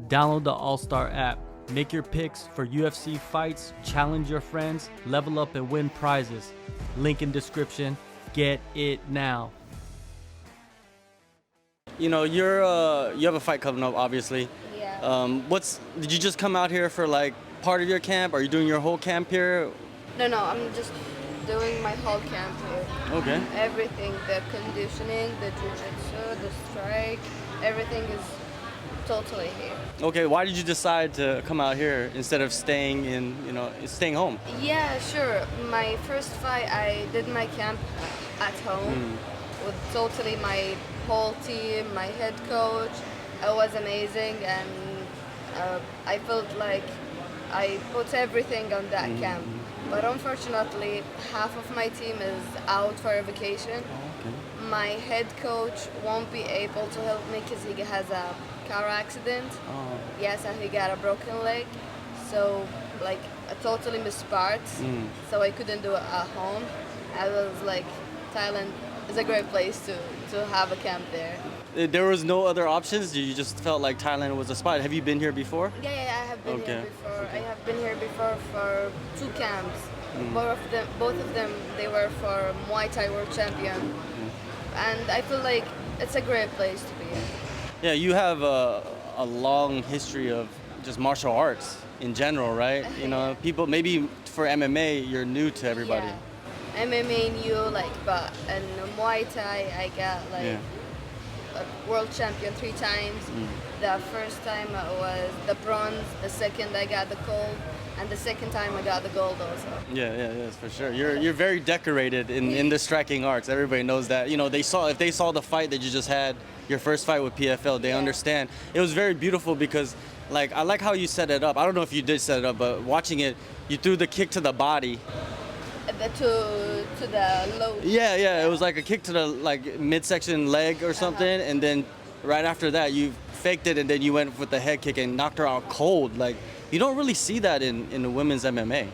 Download the AllStar app. Make your picks for UFC fights, challenge your friends, level up and win prizes. Link in description. Get it now. You know, you have a fight coming up, obviously. Yeah. Did you just come out here for like part of your camp? Are you doing your whole camp here? No, I'm just doing my whole camp here. Okay. Everything, the conditioning, the jiu-jitsu, the strike, everything is totally here. Okay, why did you decide to come out here instead of staying home? Yeah, sure. My first fight, I did my camp at home with totally my whole team, my head coach. It was amazing, and I felt like I put everything on that camp. But unfortunately, half of my team is out for a vacation. Okay. My head coach won't be able to help me because he has a car accident. Oh. Yes, and he got a broken leg. So, like, I totally missed parts. So I couldn't do it at home. I was like, Thailand is a great place to have a camp there. There was no other options? You just felt like Thailand was a spot. Have you been here before? Yeah, I have been here before. Okay. I have been here before for 2 camps. Both of them, they were for Muay Thai World Champion. And I feel like it's a great place to be in. Yeah, you have a long history of just martial arts in general, right? You know, people, maybe for MMA, you're new to everybody. Yeah. MMA new, but in Muay Thai, I got a world champion 3 times. The first time I was the bronze, the second I got the gold, and the second time I got the gold also. Yeah, for sure. You're very decorated in the striking arts. Everybody knows that. You know, if they saw the fight that you just had, your first fight with PFL, they understand. It was very beautiful because, I like how you set it up. I don't know if you did set it up, but watching it, you threw the kick to the body. To the low. Yeah. It was like a kick to the midsection leg or something, and then right after that you faked it, and then you went with the head kick and knocked her out cold. You don't really see that in the women's MMA.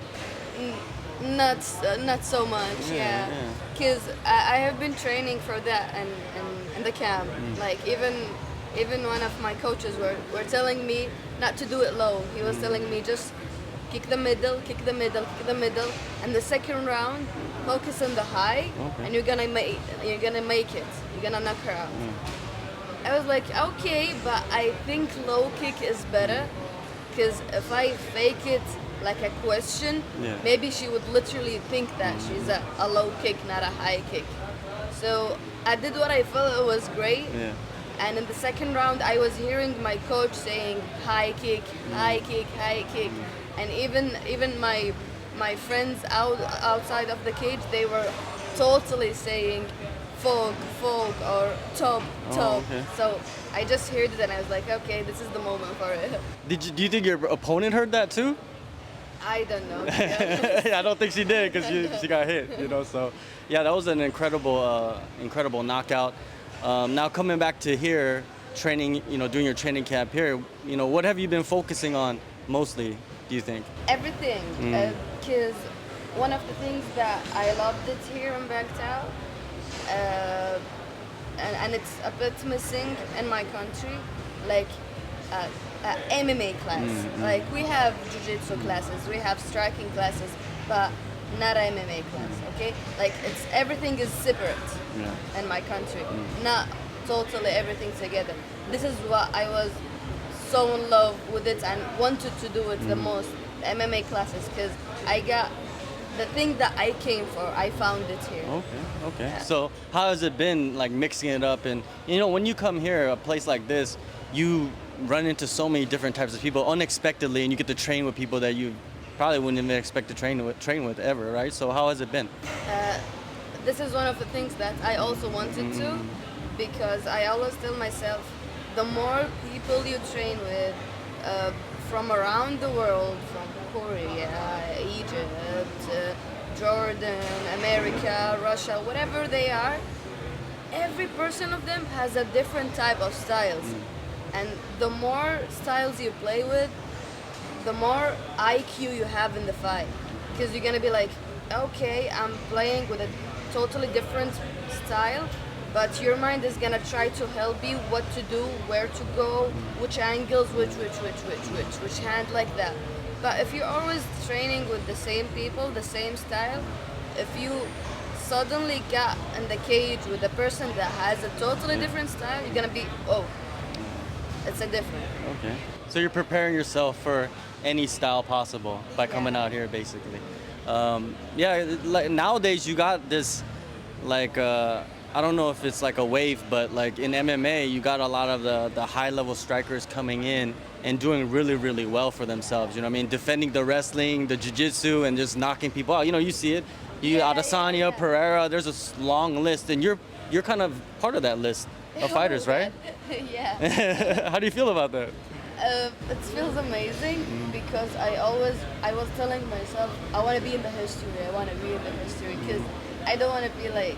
Not so much, yeah. Because I have been training for that in the camp. Even one of my coaches were telling me not to do it low. He was telling me just kick the middle, and the second round focus on the high, and you're gonna make it. You're gonna knock her out. I was like, okay, but I think low kick is better. Because if I fake it like a question, maybe she would literally think that she's a low kick, not a high kick. So I did what I felt it was great. And in the second round, I was hearing my coach saying high kick, high kick, high kick. And even my friends outside of the cage, they were totally saying folk, or top. So I just heard it and I was like, okay, this is the moment for it. Do you think your opponent heard that too? I don't know. I don't think she did because she got hit, So yeah, that was an incredible knockout. Now coming back to here, training, doing your training camp here, what have you been focusing on mostly, do you think? Everything, because one of the things that I loved it here in Bangkok, and it's a bit missing in my country, MMA class. We have jiu-jitsu classes, we have striking classes, but not MMA class, okay? Everything is separate in my country, not totally everything together. This is what I was so in love with it and wanted to do it the most, MMA classes, because I got the thing that I came for, I found it here. Okay. Yeah. So how has it been mixing it up? And when you come here, a place like this, you run into so many different types of people unexpectedly, and you get to train with people that you probably wouldn't even expect to train with ever, right? So how has it been? This is one of the things that I also wanted to, because I always tell myself, the more people you train with from around the world, from Korea, Egypt, Jordan, America, Russia, whatever they are, every person of them has a different type of styles. And the more styles you play with, the more IQ you have in the fight. Because you're gonna be like, okay, I'm playing with a totally different style, but your mind is gonna try to help you what to do, where to go, which angles, which hand, like that. But if you're always training with the same people, the same style, if you suddenly get in the cage with a person that has a totally different style, you're gonna be, oh, it's a different. Okay. So you're preparing yourself for any style possible by coming out here, basically. Yeah, like nowadays you got this, like, I don't know if it's like a wave, but like in MMA, you got a lot of the high-level strikers coming in and doing really, really well for themselves. You know what I mean? Defending the wrestling, the jiu-jitsu, and just knocking people out. You know, you see it. You Adesanya, Pereira, there's a long list, and you're kind of part of that list of fighters, right? Yeah. How do you feel about that? It feels amazing because I was telling myself, I want to be in the history, because I don't want to be like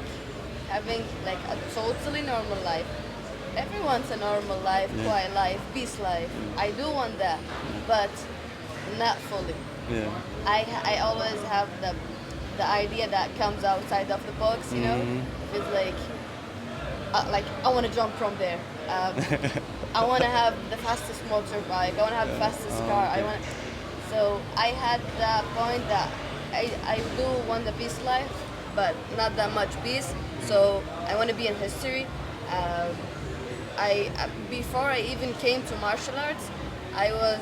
having like a totally normal life. Everyone's a normal life, quiet life, peace life. I do want that, but not fully. Yeah. I always have the idea that comes outside of the box, you know? If it's like I want to jump from there. I want to have the fastest motorbike. I want to have the fastest car. Okay. So I had that point that I do want the peace life, but not that much peace. So I want to be in history. Before I even came to martial arts, I was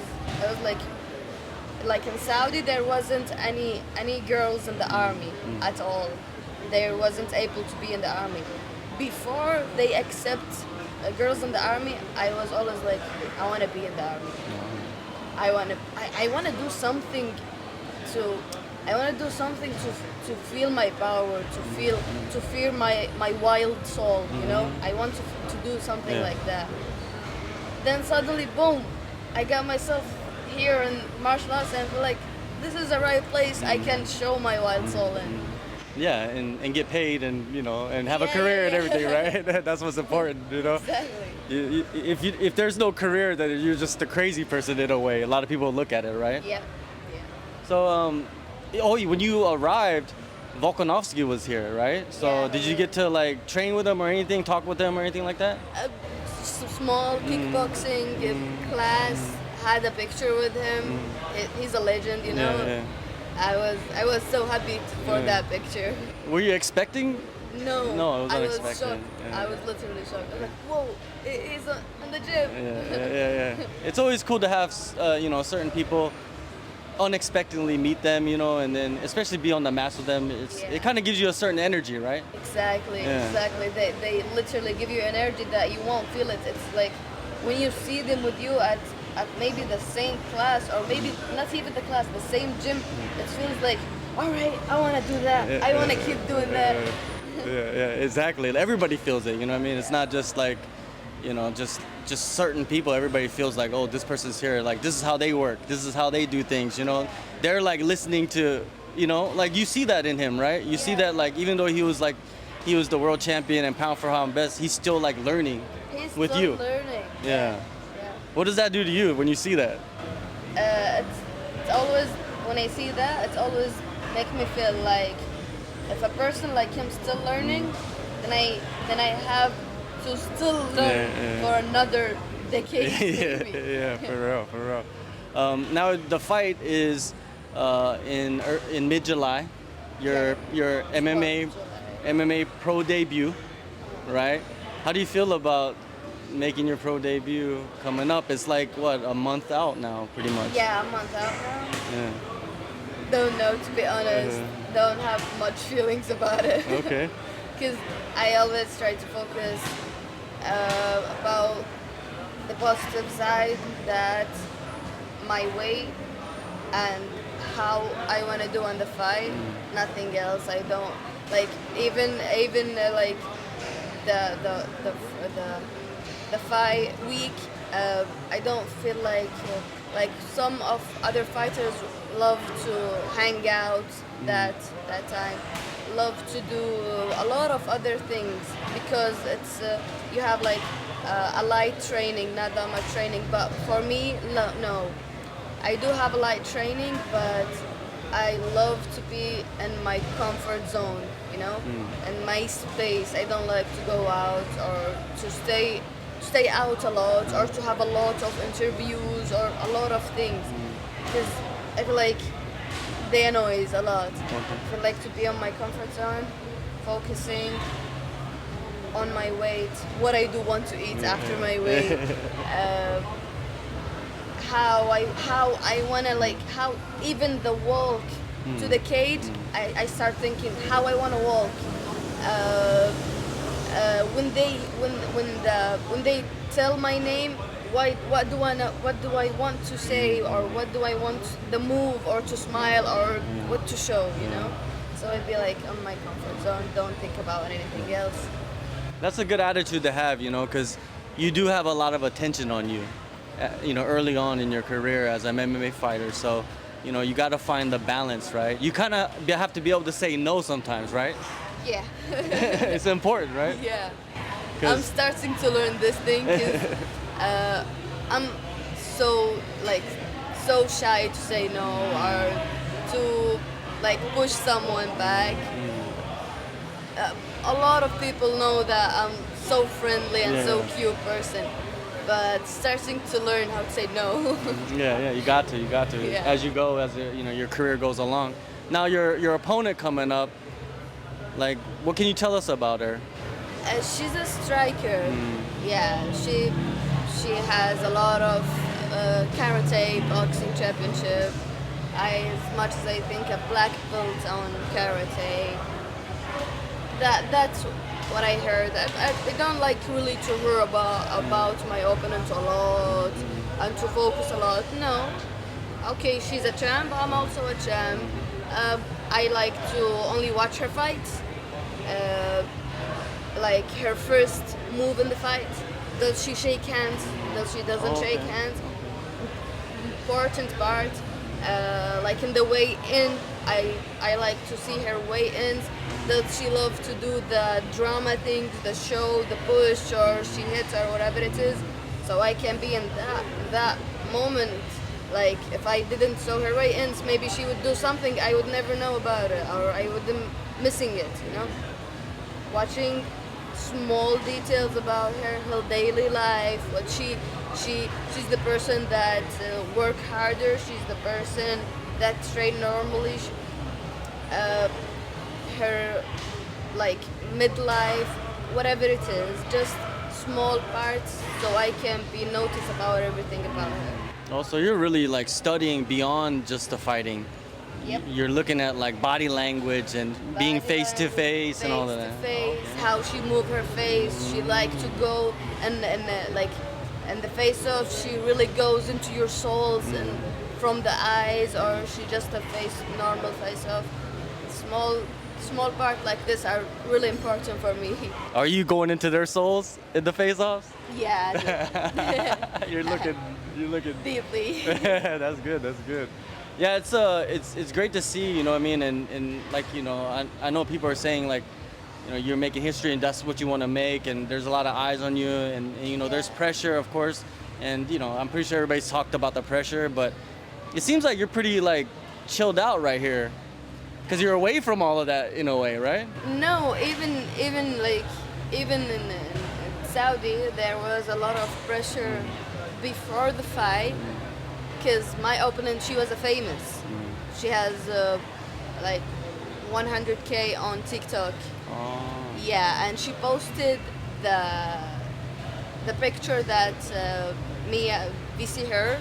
like in Saudi there wasn't any girls in the army at all. There wasn't able to be in the army. Before they accept girls in the army, I was always like, I want to be in the army. I want to do something to feel my power, to feel my wild soul, you know? I want to do something like that. Then suddenly, boom, I got myself here in martial arts and I feel like this is the right place I can show my wild soul in. Yeah, and get paid and, you know, and have a career and everything, right? That's what's important, you know? Exactly. If there's no career, then you're just a crazy person in a way. A lot of people look at it, right? Yeah. So, when you arrived, Volkanovski was here, right? So Yeah. did you get to like train with him or anything, talk with him or anything like that? Small kickboxing class, had a picture with him. He's a legend, you know? Yeah. I was so happy for that picture. Were you expecting? No, No, I was was unexpected. shocked. Yeah. I was literally shocked. I was like, whoa, he's in the gym. Yeah. It's always cool to have, certain people unexpectedly meet them, you know, and then especially be on the mats with them. It kind of gives you a certain energy, right? Exactly. They literally give you an energy that you won't feel it. It's like when you see them with you at maybe the same class, or maybe not even the class, the same gym, it feels like, all right, I want to do that. I want to keep doing that. Yeah, exactly. Everybody feels it, you know what I mean? It's not just like, you know, just certain people. Everybody feels like, oh, this person's here. Like, this is how they work. This is how they do things, you know? They're like listening to, you know, like you see that in him, right? You see that, like, even though he was the world champion and pound for pound best, he's still like learning with still you. Learning. Yeah. What does that do to you when you see that? It's always, when I see that, it's always make me feel like if a person like him still learning, then I have to still learn for another decade. Yeah, for real. Now the fight is in mid-July. Your MMA pro debut, right? How do you feel about making your pro debut coming up? It's like what, a month out now, pretty much. Yeah, a month out now. Yeah. Don't know, to be honest. Don't have much feelings about it. Okay. Because I always try to focus about the positive side, that my way and how I want to do on the fight. Nothing else. I don't like even like the fight week. I don't feel like some of other fighters love to hang out that time, love to do a lot of other things, because it's you have like a light training, not that much training. But for me, no. I do have a light training, but I love to be in my comfort zone, you know, in my space. I don't like to go out or to stay out a lot or to have a lot of interviews or a lot of things because I feel like they annoy a lot. I feel like to be on my comfort zone, focusing on my weight, what I do want to eat after my weight, how I wanna like how even the walk to the cage, I start thinking how I wanna walk. When they tell my name, what do I want to say or what do I want the move or to smile or what to show, you know? So I'd be like on my comfort zone, don't think about anything else. That's a good attitude to have, you know, because you do have a lot of attention on you, you know, early on in your career as an MMA fighter. So, you know, you got to find the balance, right? You kind of have to be able to say no sometimes, right? Yeah. It's important, right? Yeah. I'm starting to learn this thing because I'm so shy to say no or to like push someone back. A lot of people know that I'm so friendly and so cute person, but starting to learn how to say no. Yeah, you got to. Yeah. As you go, as you know, your career goes along. Now your opponent coming up, like, what can you tell us about her? She's a striker. Yeah, she has a lot of karate, boxing championship. As much as I think a black belt on karate. That's what I heard. I don't like really to hear about my opponent a lot and to focus a lot. No. Okay, she's a champ. I'm also a champ. I like to only watch her fights. Like her first move in the fight. Does she shake hands? Does she doesn't shake hands? Important part. Like in the weigh-in, I like to see her weigh-ins. Does she love to do the drama things, the show, the push, or she hits or whatever it is? So I can be in that moment. Like if I didn't show her weigh-ins, maybe she would do something I would never know about it, or I would be missing it. You know, watching small details about her daily life. What she's the person that work harder. She's the person that train normally. Her like midlife, whatever it is, just small parts, so I can be noticed about everything about her. Oh, so you're really like studying beyond just the fighting. Yep. You're looking at like body language and being face to face and all of that. Face, how she move her face. She like to go and like, and the face off. She really goes into your souls and from the eyes, or she just a face normal face off. Small part like this are really important for me. Are you going into their souls in the face-offs? Yeah. You're looking Deeply. That's good. Yeah, it's great to see, you know what I mean, and like, you know, I know people are saying like, you know, you're making history and that's what you want to make, and there's a lot of eyes on you, and you know, there's pressure, of course, and you know, I'm pretty sure everybody's talked about the pressure, but it seems like you're pretty like chilled out right here. Because you're away from all of that in a way, right? No, even in Saudi, there was a lot of pressure before the fight. Because my opponent, she was a famous. She has like 100K on TikTok. Oh. Yeah, and she posted the picture that we see her,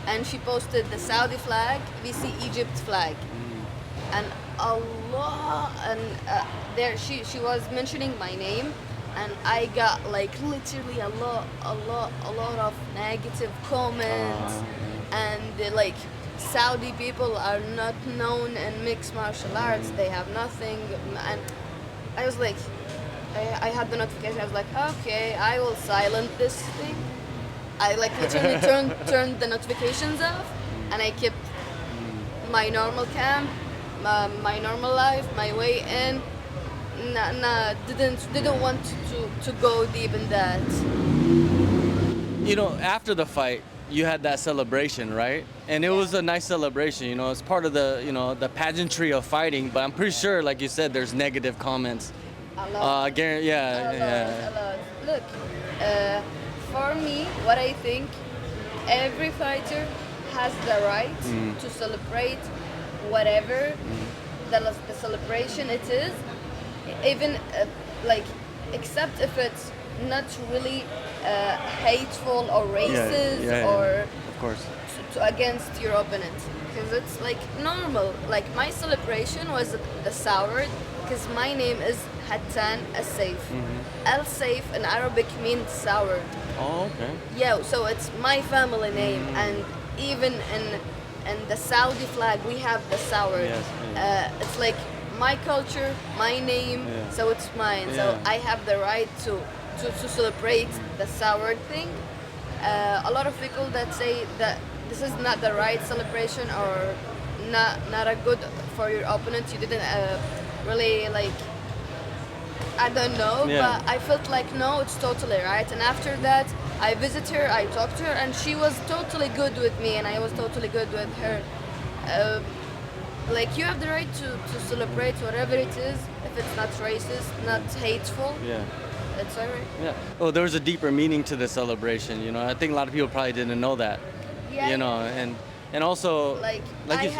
and she posted the Saudi flag, we see Egypt flag. And a lot, and there she was mentioning my name, and I got like literally a lot of negative comments, and like Saudi people are not known in mixed martial arts. They have nothing, and I was like, I had the notification. I was like, okay, I will silence this thing. I like literally turned the notifications off, and I kept my normal cam. My normal life, my way in. Didn't want to go deep in that. You know, after the fight, you had that celebration, right? And it was a nice celebration, you know. It's part of the, you know, the pageantry of fighting. But I'm pretty sure, like you said, there's negative comments. A lot. I guarantee, yeah, yeah. A lot. Look, for me, what I think, every fighter has the right to celebrate whatever the celebration it is, even like, except if it's not really hateful or racist or of course. against your opponent, because it's like normal. Like my celebration was the sour, because my name is Hattan Alsaif. Alsaif in Arabic means sour. Oh, okay. Yeah, so it's my family name, and even in the Saudi flag we have the sour. Yes, It's like my culture, my name, so it's mine. So I have the right to celebrate the sour thing. A lot of people that say that this is not the right celebration or not a good for your opponent. You didn't really like. I don't know, but I felt like no, it's totally right. And after that, I visit her, I talked to her, and she was totally good with me, and I was totally good with her. Like you have the right to celebrate whatever it is, if it's not racist, not hateful. Yeah. It's alright. Yeah. Oh, there was a deeper meaning to the celebration. You know, I think a lot of people probably didn't know that. Yeah. You know, and also like you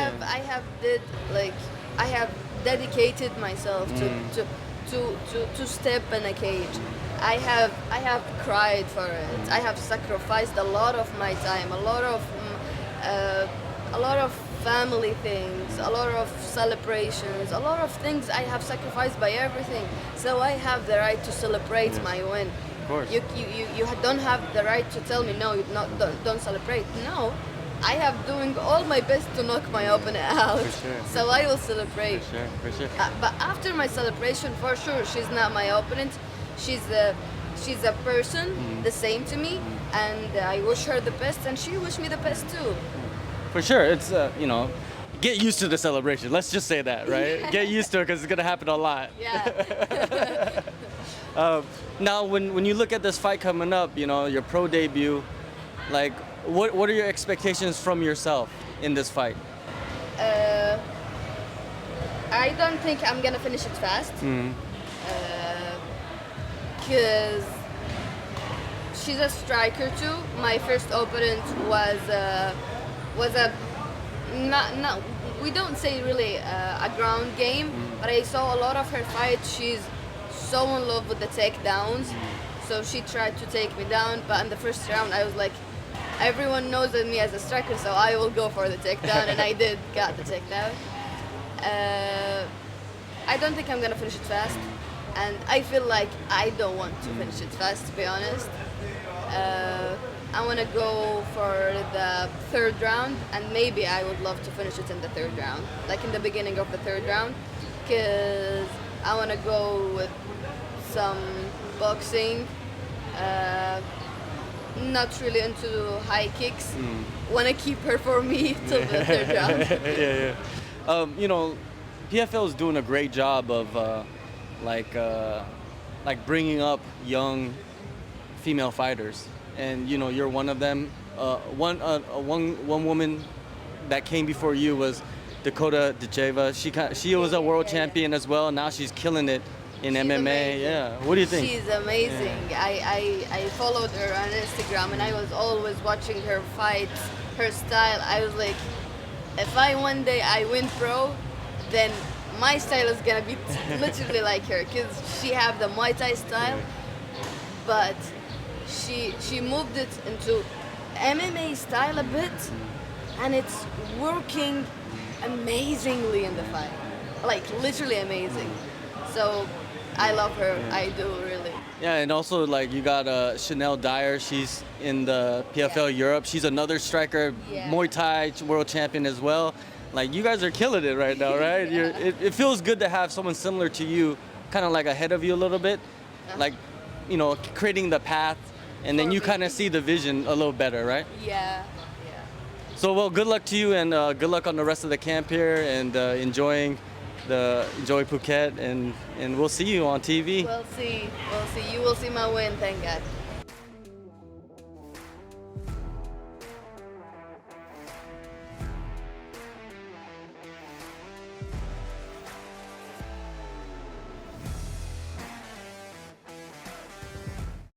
I have dedicated myself to step in a cage. I have cried for it. I have sacrificed a lot of my time, a lot of family things, a lot of celebrations, a lot of things I have sacrificed by everything. So I have the right to celebrate my win. Of course. You don't have the right to tell me no, don't celebrate. No, I have doing all my best to knock my opponent out. For sure. So I will celebrate. For sure. But after my celebration, for sure, she's not my opponent. She's a person, the same to me, and I wish her the best, and she wish me the best too. For sure, it's you know, get used to the celebration. Let's just say that, right? Get used to it because it's gonna happen a lot. Yeah. Now, when you look at this fight coming up, you know, your pro debut, like, what are your expectations from yourself in this fight? I don't think I'm gonna finish it fast. Because she's a striker too. My first opponent was a not we don't say really a ground game, but I saw a lot of her fights. She's so in love with the takedowns, so she tried to take me down. But in the first round, I was like, everyone knows me as a striker, so I will go for the takedown, and I got the takedown. I don't think I'm gonna finish it fast, and I feel like I don't want to finish it fast, to be honest. I want to go for the third round, and maybe I would love to finish it in the third round, like in the beginning of the third round, because I want to go with some boxing, not really into high kicks. Want to keep her for me till the third round. Yeah. You know, PFL is doing a great job of like bringing up young female fighters, and you know, you're one of them. One woman that came before you was Dakota Ditcheva. She was a world champion as well. Now she's killing it in MMA. Amazing. Yeah. What do you think? She's amazing. I followed her on Instagram, and I was always watching her fights, her style. I was like, if one day I win pro, then my style is gonna be literally like her, because she have the Muay Thai style, but she moved it into MMA style a bit, and it's working amazingly in the fight, like literally amazing. So I love her. I do really. Yeah, and also like you got Chanel Dyer. She's in the PFL Europe. She's another striker, Muay Thai world champion as well. Like you guys are killing it right now, right? It feels good to have someone similar to you, kind of like ahead of you a little bit, like, you know, creating the path, and then you kind of see the vision a little better, right? Yeah. So well, good luck to you, and good luck on the rest of the camp here, and enjoy Phuket, and we'll see you on TV. We'll see. You will see my win. Thank God.